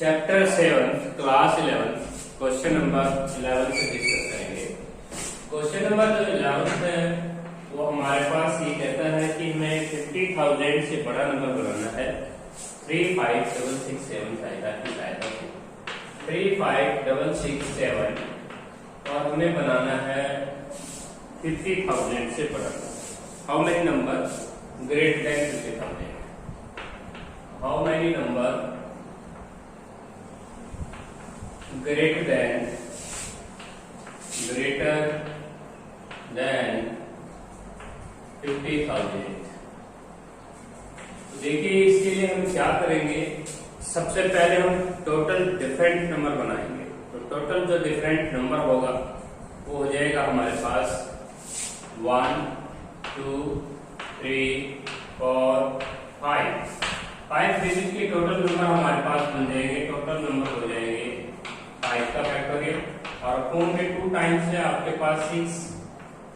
Chapter 7 class 11 question number 11 से discuss करेंगे। Question number जो 11 है वो हमारे पास ये कहता है कि हमें 50,000 से बड़ा नंबर बनाना है 35667 सहायता से 35667 और हमें बनाना है 50,000 से बड़ा। How many number greater than 50,000? How many number greater than 50,000? तो देखिए इसके लिए हम क्या करेंगे, सबसे पहले हम टोटल डिफरेंट नंबर बनाएंगे। तो टोटल जो डिफरेंट नंबर होगा वो हो जाएगा हमारे पास 1 2 3 4 5 डिजिट के टोटल नंबर हमारे पास बन जाएंगे। टोटल नंबर हो जाएंगे 5 का फैक्टोरियल और पूर्ण में 2 टाइम्स है आपके पास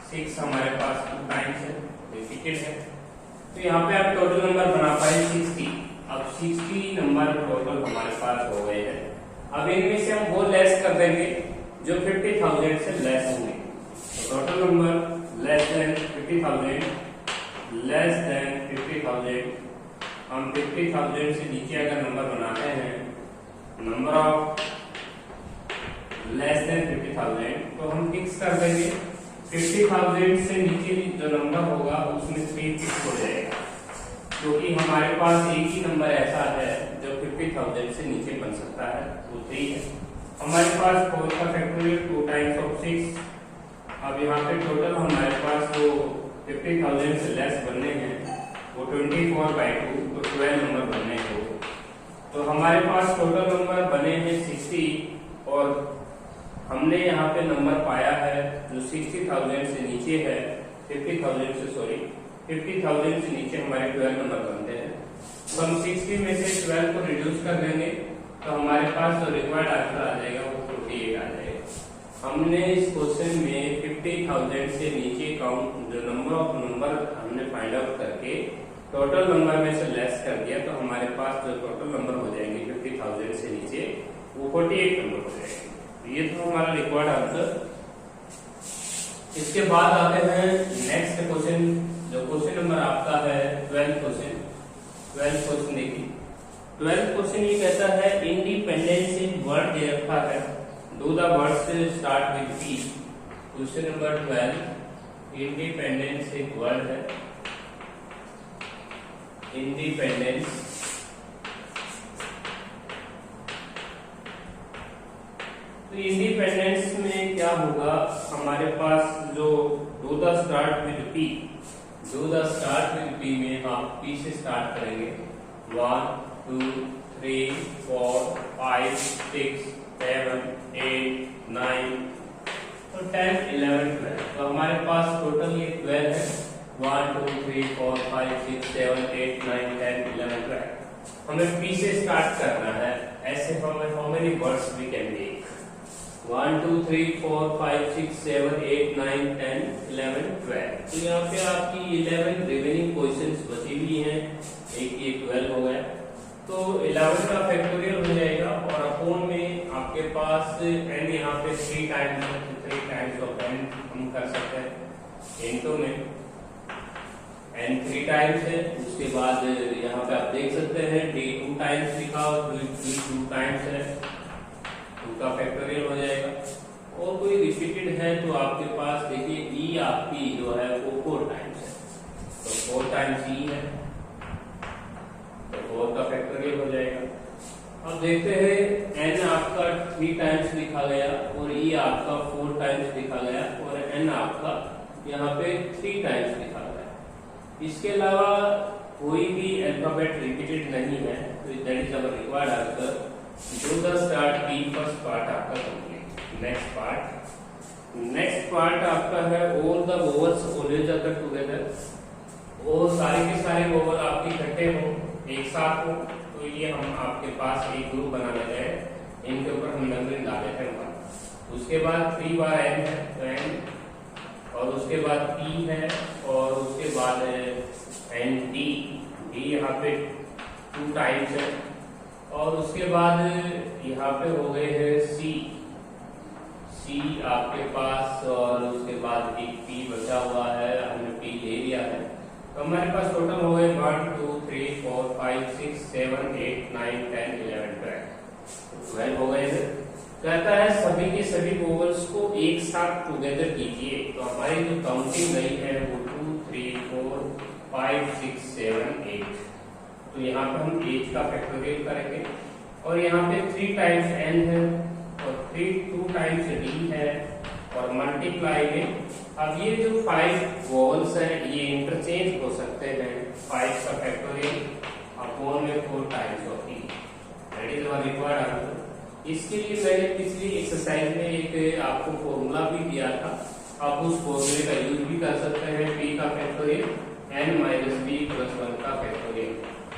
6 हमारे पास 2 टाइम्स है, रिपीटेड है। तो यहाँ पे आप टोटल नंबर बना पाए 60। अब 60 नंबर टोटल हमारे पास हो गए हैं। अब इनमें से हम वो लेस कर देंगे जो 50,000 से लेस होंगे। तो टोटल नंबर लेस देन 50,000, हम 50,000 से नीचे अगर नंबर बनाते हैं, नंबर ऑफ लेस देन 50,000, तो हम फिक्स कर देंगे 50,000 से नीचे जो नंबर होगा उसमें 3 फिक्स हो जाएगा, क्योंकि हमारे पास एक ही नंबर ऐसा है जो 50,000 से नीचे बन सकता है, वो 3 है। हमारे पास 4 का फैक्टोरियल 2 टाइम्स ऑफ 6। अब यहाँ पे टोटल हमारे पास वो 50,000 से लेस बनने हैं वो 24/2, तो 12 नंबर बनने हैं। तो हमारे पास टोटल नंबर बने हैं 60 और हमने यहाँ पे नंबर पाया है जो 60,000 से नीचे है, 50,000 से नीचे हमारे 12 नंबर बनते हैं। तो हम 60 में से 12 को रिड्यूस कर देंगे तो हमारे पास जो रिक्वायर्ड आंसर आ जाएगा वो 48 आ जाएगा। हमने इस क्वेश्चन में 50,000 से नीचे काउंट जो नंबर ऑफ नंबर हमने फाइंड आउट करके टोटल नंबर में से लेस कर दिया, तो हमारे पास जो टोटल नंबर हो जाएंगे 50,000 से नीचे वो 48 नंबर हो जाएंगे। ये तो हमारा रिक्वायर्ड आंसर। इसके बाद आते हैं नेक्स्ट क्वेश्चन, जो क्वेश्चन नंबर आपका है 12 क्वेश्चन देखिए। 12 क्वेश्चन ये कहता है इंडिपेंडेंस इन वर्ड दे रखा है, do the words start with P. Question number 12 independence एक वर्ड है, इंडिपेंडेंस तो इंडिपेंडेंस में क्या होगा, हमारे पास जो do the start with P में आप पी से स्टार्ट करेंगे। 1 2 3 4 5 6 7 8 9 तो 10 11 12। तो हमारे पास टोटल ये 12 है। 1 2 3 4 5 6 7 8 9 10 11 12। हमें पी से स्टार्ट करना है। ऐसे हमें how many words we can make? 1 2 3 4 5 6 7 8 9 10 11 12। तो यहाँ पे आपकी 11 रिमेनिंग क्वेश्चंस बची हुई हैं, एक ये 12 हो गया। तो 11 का फैक्टोरियल हो जाएगा और अपोन में आपके पास n यहाँ पे 3 टाइम्स ऑफ n हम कर सकते हैं। इनटू में n 3 टाइम्स है। उसके बाद यहाँ पे आप देख सकते हैं d 2 टाइम्स लिखा और d 2 टाइम्स है, का फैक्टोरियल हो जाएगा। और कोई रिपीटेड है तो आपके पास देखिए e आपकी जो है वो 4 टाइम्स है, तो 4 टाइम्स e है, तो 4 का फैक्टोरियल हो जाएगा। अब देखते हैं n आपका 3 टाइम्स लिखा गया और e आपका 4 टाइम्स लिखा गया और n आपका यहाँ पे 3 टाइम्स लिखा गया। इसके अलावा कोई भी अल्फाबेट रिपीटेड नहीं है, तो that is our required answer. Do the start P, first part आपका कंप्लीट। नेक्स्ट पार्ट आपका है all the vowels always occur together. वो सारे के सारे वोवल आपके इकट्ठे हो, एक साथ हो, तो ये हम आपके पास एक ग्रुप बना लेते हैं। इनके ऊपर हम नंबरिंग डाल देते हैं। उसके बाद 3 बार n है तो n, और उसके बाद p है और उसके बाद n d यहाँ पे 2 टाइम्स है और उसके बाद यहाँ पे हो गए हैं सी आपके पास, और उसके बाद एक पी बचा हुआ है, हमने पी ले लिया है। तो हमारे पास टोटल हो गए 1 2 3 4 5 6 7 8 9 10 11 12 हो गए हैं। कहता है सभी के सभी वोवल्स को एक साथ टुगेदर कीजिए। तो हमारी जो काउंटिंग गई है वो 2 3 4 5 6 7 8। तो यहाँ पे हम 8 का फैक्टोरियल करेंगे, और यहाँ पे 3 टाइम्स n है और 2 टाइम्स d है, और मल्टीप्लाई में अब ये जो 5 वोवल्स हैं ये इंटरचेंज हो सकते हैं। 5 का फैक्टोरियल अपॉन में 4 times of e, that is our required answer. इसके लिए मैंने पिछली एक्सरसाइज में एक आपको फॉर्मूला भी दिया था, आप उस फॉर्मूले का यूज भी कर सकते हैं। p का factorial n minus p plus 1 का फैक्टोरियल,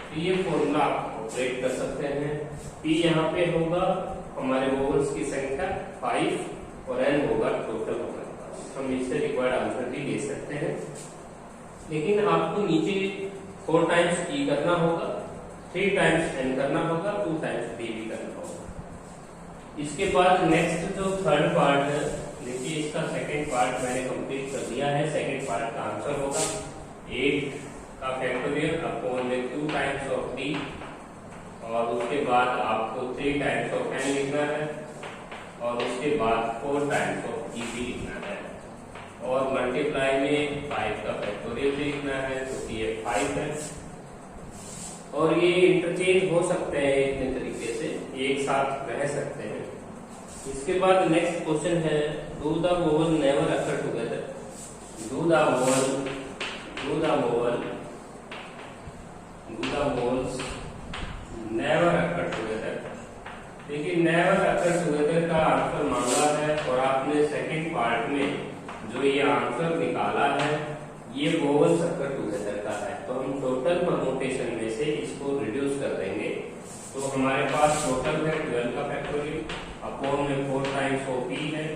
तो ये फॉर्मूला आप ऑपरेट कर सकते हैं। p यहाँ पे होगा हमारे वोवल्स की संख्या 5 और n होगा टोटल हमारे पास। हम इससे रिक्वायर्ड आंसर भी दे सकते हैं, लेकिन आपको नीचे 4 टाइम्स e करना होगा, 3 टाइम्स n करना होगा, 2 टाइम्स d भी करना होगा। इसके बाद नेक्स्ट जो थर्ड पार्ट है, देखिए इसका सेकंड पार्ट मैंने कंप्लीट कर दिया है। सेकंड पार्ट का आंसर होगा 8 का फैक्टोरियल अपॉन में 2 टाइम्स ऑफ d, और उसके बाद आपको 3 टाइम्स ऑफ n लिखना है, और उसके बाद 4 टाइम्स ऑफ e भी लिखना है, और मल्टीप्लाई में 5 का फैक्टोरियल भी लिखना है, तो ये 5 है। और ये इंटरचेंज हो सकते हैं इतने तरीके से, एक साथ रह सकते हैं। इसके बाद नेक्स्ट क्वेश्चन है, do the vowel never occur together. Do the vowels never occur together. देखिए नेवर अकर टुगेदर का आंसर मांगा है, और आपने सेकंड पार्ट में जो ये आंसर निकाला है ये वोवल्स अकर टुगेदर का है। तो हम टोटल परमुटेशन में से इसको रिड्यूस कर देंगे। तो हमारे पास टोटल है 12 का फैक्टोरियल अपॉन में 4 टाइम्स ऑफ e है,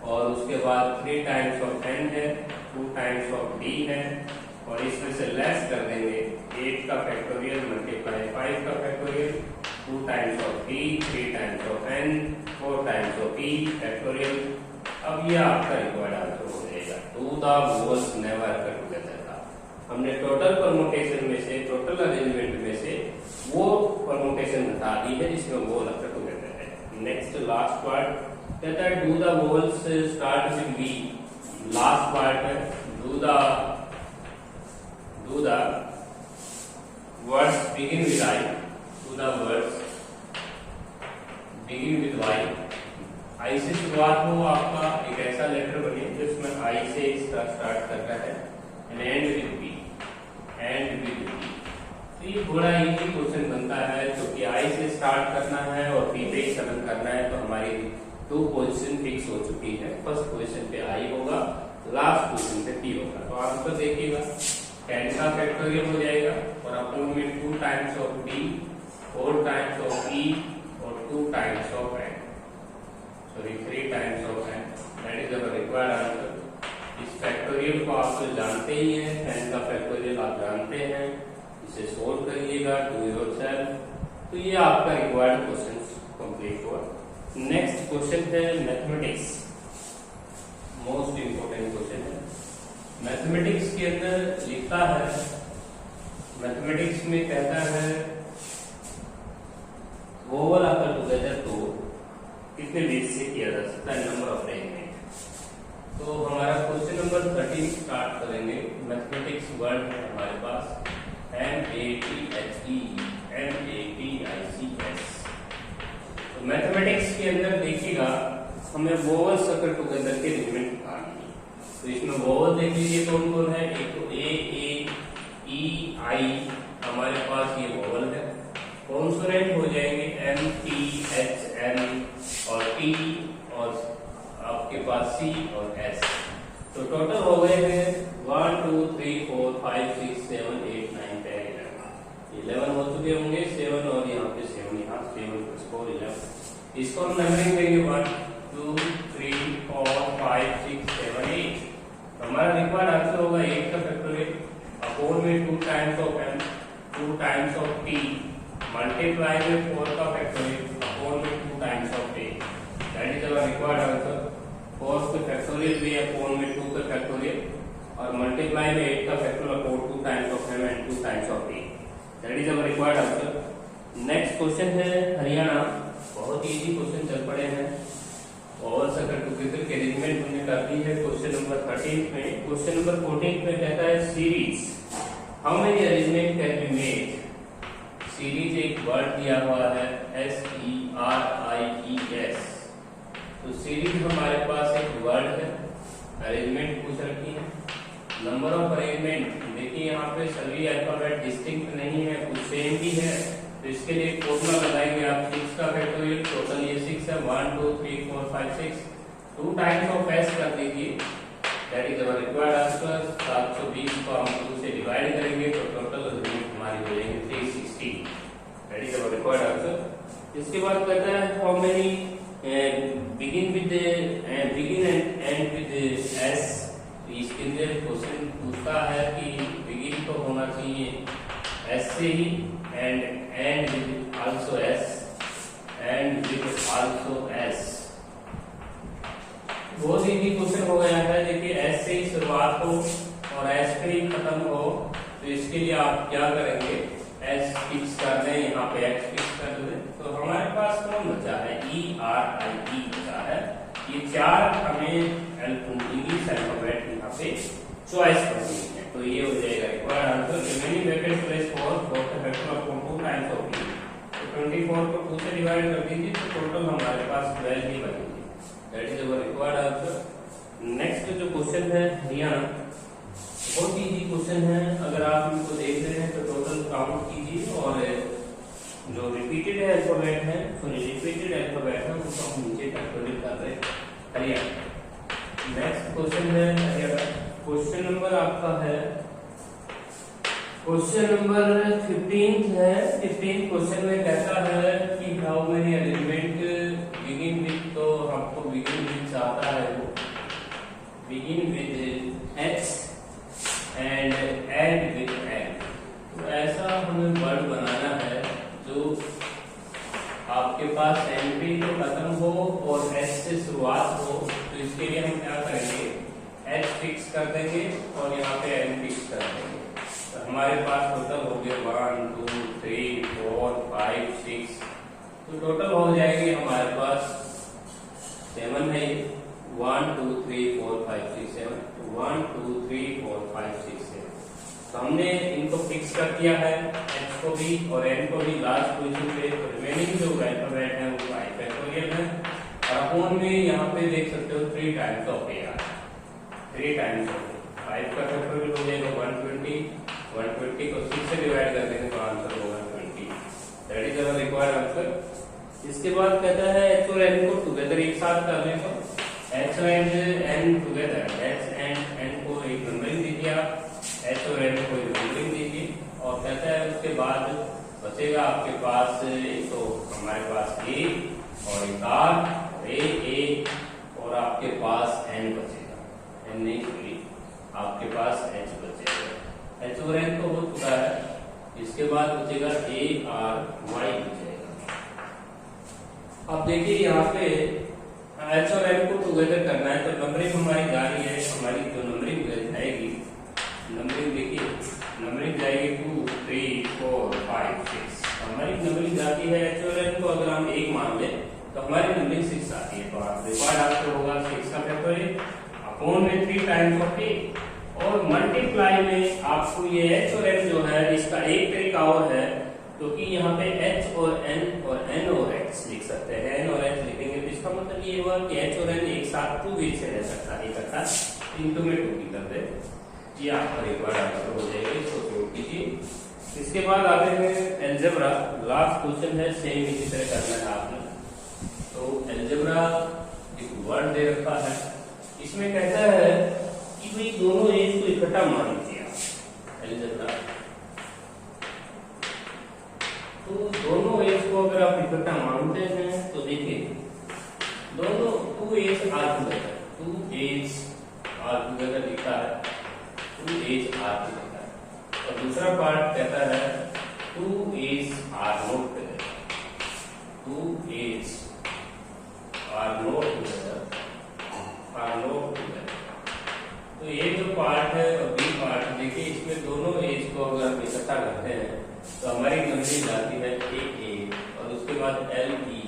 और उसके बाद 3 टाइम्स ऑफ n है, 2 टाइम्स ऑफ d है, और इसमें से लेस कर देंगे 8 का फैक्टोरियल मल्टीप्लाई 5 का factorial, 2 times of e, 3 times of n, 4 times of e factorial. अब ये आपका रिक्वायर्ड आंसर हो जाएगा to the vowels never occur together का। हमने टोटल परमुटेशन में से, टोटल अरेंजमेंट में से वो परमुटेशन हटा दी है जिसमें वोवल अकर टुगेदर है। नेक्स्ट लास्ट पार्ट कहता है do the vowels start with v। Last part है do the words begin with i। Do the words begin with y। I से शुरुआत हो, आपका एक ऐसा लेटर बने जिसमें आई से स्टार्ट कर रहा है, एंड विद बी, तो ये थोड़ा इजी क्वेश्चन बनता है, क्योंकि आई से स्टार्ट करना है और पी पे चलन करना है। तो हमारी 2 पोजीशन फिक्स हो चुकी है। फर्स्ट पोजीशन पे आई होगा, लास्ट पोजीशन पे पी होगा। तो आंसर देखिएगा 10 का फैक्टोरियल हो जाएगा, और अपन में 2 times of D, 4 times of E, और 2 times of n, sorry 3 times of n, that is our required answer. इस फैक्टोरियल को आप तो जानते ही हैं, 10 का फैक्टोरियल आप जानते हैं, इसे सोल्व करिएगा, डू योरसेल्फ। तो ये आपका रिक्वायर्ड क्वेश्चन कंप्लीट हुआ। नेक्स्ट क्वेश्चन है मैथमेटिक्स, मोस्ट इंपोर्टेंट क्वेश्चन है। मैथमेटिक्स के अंदर लिखता है, मैथमेटिक्स में कहता है वोवल अकर टुगेदर को कितने बेस से किया जा सकता है, नंबर ऑफ अरेंजमेंट। तो हमारा क्वेश्चन नंबर 13 स्टार्ट करेंगे। मैथमेटिक्स वर्ड है हमारे पास MATHEMATICS। तो मैथमेटिक्स के अंदर देखिएगा हमें वोवल्स अकर टुगेदर के एलिमेंट निकालनी है। तो इसमें वोवल देख लीजिए कौन कौन है, एक तो A, E, I हमारे पास ये वोवल है। कॉन्सोनेंट हो जाएंगे M, T, H, N और T, और आपके पास C और S। तो टोटल हो गए हैं 1 2 3 4 5 6 7 8 9 10 11 हो चुके होंगे। 7 और यहाँ पे 7, यहाँ 7 + 4 11। इसको हम नंबरिंग देंगे 1 2 3 4 5 6 7 8। हमारा रिक्वायर्ड आंसर होगा 8 का फैक्टोरियल अपॉन में 2 times of m, 2 times of t, multiply में 4 का फैक्टोरियल अपॉन में 2 times of a, that is our required answer. 4 का फैक्टोरियल भी अपॉन में 2 का फैक्टोरियल और मल्टीप्लाई में 8 का factorial upon 2 times of m and 2 times of a, that is our required answer. Next question है हरियाणा, बहुत इजी क्वेश्चन चल पड़े हैं। ओवल सर्कल टुगेदर के अरेंजमेंट हमने कर दी है क्वेश्चन नंबर 13 में। क्वेश्चन नंबर 14 में कहता है series, how many arrangement can be made. Series एक वर्ड दिया हुआ है SERIES, तो सीरीज हमारे पास एक वर्ड है, अरेंजमेंट पूछ रखी है। नंबर ऑफ अरेंजमेंट देखिए यहाँ पे सभी अल्फाबेट डिस्टिंक्ट नहीं है, कुछ सेम भी है, तो इसके लिए फॉर्मूला लगाएंगे आप। 6 का फैक्टोरियल, टोटल ये 6 है, 1 2 3 4 5 6, 2 टाइम्स ऑफ s कर दीजिए, that is our required answer. 720 को हम 2 से डिवाइड करेंगे तो टोटल अरेंजमेंट हमारी हो जाएगी 360, that is our required answer. इसके बाद कहता है how many begin with end with s, इसके लिए क्वेश्चन पूछता है कि बिगिन तो होना चाहिए s से ही end with also s, end with also s। बहुत इजी क्वेश्चन हो गया है। देखिए s से ही शुरुआत हो और s पे ही खत्म हो, तो इसके लिए आप क्या करेंगे, s फिक्स कर दें, यहाँ पे x फिक्स कर दें, तो हमारे पास कौन बचा है, ERIE बचा है। ये 4 हमें इंग्लिश अल्फाबेट यहाँ पे चॉइस करनी है, तो ये हो जाएगा required answer. Remaining bracket place for the factor of 2 times of e, तो 24 को 2 से डिवाइड कर दीजिए तो टोटल हमारे पास 12 ही बनेगी, that is our required answer. Next जो क्वेश्चन है हरियाणा, बहुत इजी क्वेश्चन है, अगर आप इनको देख रहे हैं तो टोटल काउंट कीजिए और जो रिपीटेड अल्फाबेट है, सॉरी रिपीटेड अल्फाबेट है उसको हम नीचे फैक्टोरियल कर रहे हैं हरियाणा। नेक्स्ट क्वेश्चन है हरियाणा, क्वेश्चन नंबर आपका है क्वेश्चन नंबर 15 है। 15 क्वेश्चन में कहता है कि how many element begin with, तो हमको बिगिन विद चाहता है, वो begin with h and with n, तो ऐसा हमें वर्ड बनाना है जो आपके पास n पे तो खत्म हो और s से शुरुआत हो, तो इसके लिए हम क्या करेंगे, h फिक्स कर देंगे और यहाँ पे n फिक्स कर देंगे, तो हमारे पास टोटल हो गया 1 2 3 4 5 6, तो टोटल हो जाएगी हमारे पास 7 है, 1 2 3 4 5 6 7, 1 2 3 4 5 6 7, तो हमने इनको फिक्स कर दिया है, h को भी और n को भी लास्ट पोजीशन पे, तो रिमेनिंग जो अल्फाबेट है वो 5 फैक्टोरियल है, और अपॉन में यहाँ पे देख सकते हो 3 times of a, 3 times of 5 का फैक्टोरियल हो जाएगा 120, 120 को 6 से डिवाइड कर देंगे तो आंसर होगा 20, that is our required answer. इसके बाद कहता है h और n को टुगेदर एक साथ कर लें, तो h and n together, h and n को एक नंबरिंग दीजिए आप, h और n को एक नंबरिंग दीजिए, और कहता है उसके बाद बचेगा आपके पास, तो हमारे पास a और एक r और a और आपके पास n बचेगा, n नहीं सॉरी आपके पास h बचेगा, h और n तो हो चुका है, इसके बाद बचेगा a r y बचेगा। अब देखिए यहाँ पे h और n को टुगेदर करना है, तो नंबरिंग हमारी जा रही है, हमारी जो नंबरिंग जाएगी, नंबरिंग देखिए नंबरिंग जाएगी 2 3 4 5 6, हमारी नंबरिंग जाती है h और n को अगर हम 1 मान लें तो हमारी नंबरिंग 6 आती है, तो आप रिक्वायर्ड आपको होगा 6 का फैक्टोरियल अपॉन में 3 टाइम्स ऑफ a, और मल्टीप्लाई में आपको ये h और n जो है इसका एक तरीका और है, क्योंकि यहाँ पे h और n और x लिख सकते हैं, n और h लिखेंगे तो इसका मतलब ये हुआ कि h और n एक साथ 2 वे से रह सकता है, इकट्ठा इनटू में 2 की कर दे, ये आपका रिक्वायर्ड आंसर हो जाएगा, इसको प्रयोग कीजिए। इसके बाद आते हैं अलजेब्रा, लास्ट क्वेश्चन है, सेम इसी तरह करना है आपने, तो अलजेब्रा एक वर्ड दे रखा है, इसमें कहता है कि भाई दोनों एज को इकट्ठा मान लीजिए आप, अलजेब्रा, तो दोनों एज को अगर आप इकट्ठा मानते हैं तो देखिए दोनों 2 Es are together, 2 Es are together लिखा है, 2 एज आर टुगेदर, और दूसरा पार्ट कहता है two A's are not together. Two A's are not together. Are not together. तो ये जो पार्ट है और बी पार्ट, देखिए इसमें दोनों एज को अगर हम इकट्ठा करते हैं तो हमारी नंबरिंग आती है ए और उसके बाद एल ई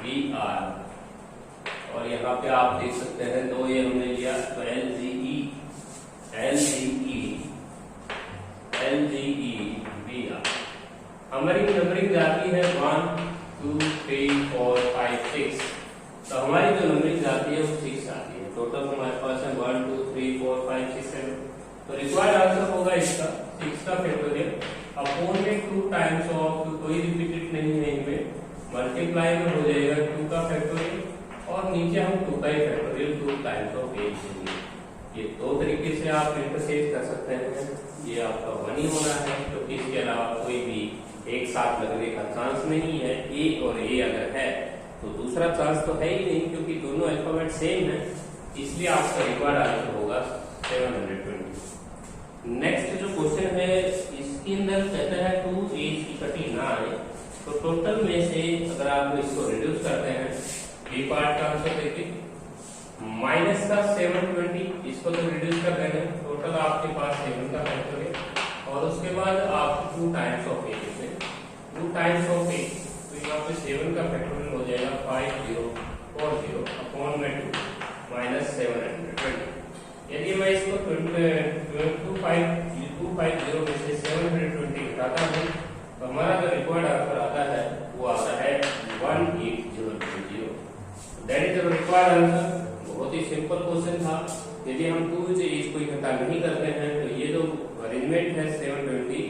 बी आर, और यहाँ पे आप देख सकते हैं दो ये हमने लिया तो L G E B R. हमारी नंबरिंग आती है 1 2 3 4 5 6, तो हमारी जो नंबरिंग आती है वो 6 आती है। टोटल हमारे पास है 1 2 3 4 5 6 7, तो रिक्वायर्ड आंसर होगा इसका 6 का फैक्टोरियल अपॉन में 2 टाइम्स ऑफ, कोई रिपीटेड नहीं है इनमें, मल्टीप्लाई में हो जाएगा 2 का फैक्टोरियल और नीचे हम 2 का ही फैक्टोरियल 2 टाइम्स ऑफ 8 देंगे। ये दो तरीके से आप इंटरचेंज कर सकते हैं। ये आपका 1 ही होना है क्योंकि इसके अलावा कोई भी एक साथ लगने का चांस नहीं है। ए और ए अगर है तो दूसरा चांस तो है ही नहीं क्योंकि दोनों अल्फाबेट सेम है, इसलिए आपका रिक्वायर्ड आंसर होगा 720। नेक्स्ट जो क्वेश्चन है इसके अंदर कहता है 2 एज इकट्ठी ना आए तो टोटल में से अगर आप इसको रिड्यूस करते हैं, बी पार्ट का आंसर देखिए माइनस का 720, इसको तो रिड्यूस कर देंगे, टोटल आपके पास 7 का फैक्टोरियल और उसके बाद आप 2 टाइम्स ऑफ 8 से 2 टाइम्स ऑफ 8, तो यहाँ पे 7 का फैक्टोरियल हो जाएगा 5040 अपॉन में 2 माइनस 720। यदि मैं इसको 250 में से 720 घटाता हूँ तो हमारा जो रिक्वायर्ड आंसर आता है वो आता है 18020। That is the required answer. बहुत ही सिंपल क्वेश्चन था। यदि हम 2 से इसको इकट्ठा नहीं करते हैं तो ये जो अरेंजमेंट है 720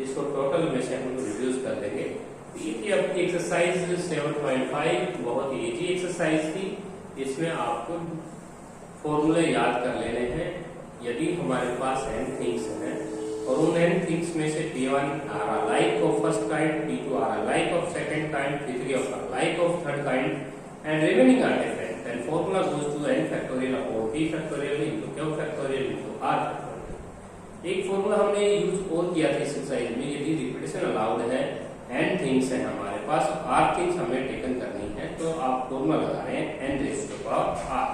इसको टोटल में से हम रिड्यूस कर देंगे। ये थी अपनी एक्सरसाइज 7.5, बहुत ही इजी एक्सरसाइज थी। इसमें आपको फॉर्मूले याद कर लेने हैं। यदि हमारे पास n थिंग्स हैं और उन n थिंग्स में से P1 are alike of first kind, P2 are alike of second kind, P3 are alike of third kind and remaining are different, then formula goes to n factorial upon p factorial into q factorial into r factorial। एक formula हमने use और किया था इस exercise में। यदि repetition allowed है, n things है हमारे पास, r थिंग्स हमें टेकन करनी है, तो आप फॉर्मूला लगा रहे हैं n raise to power r।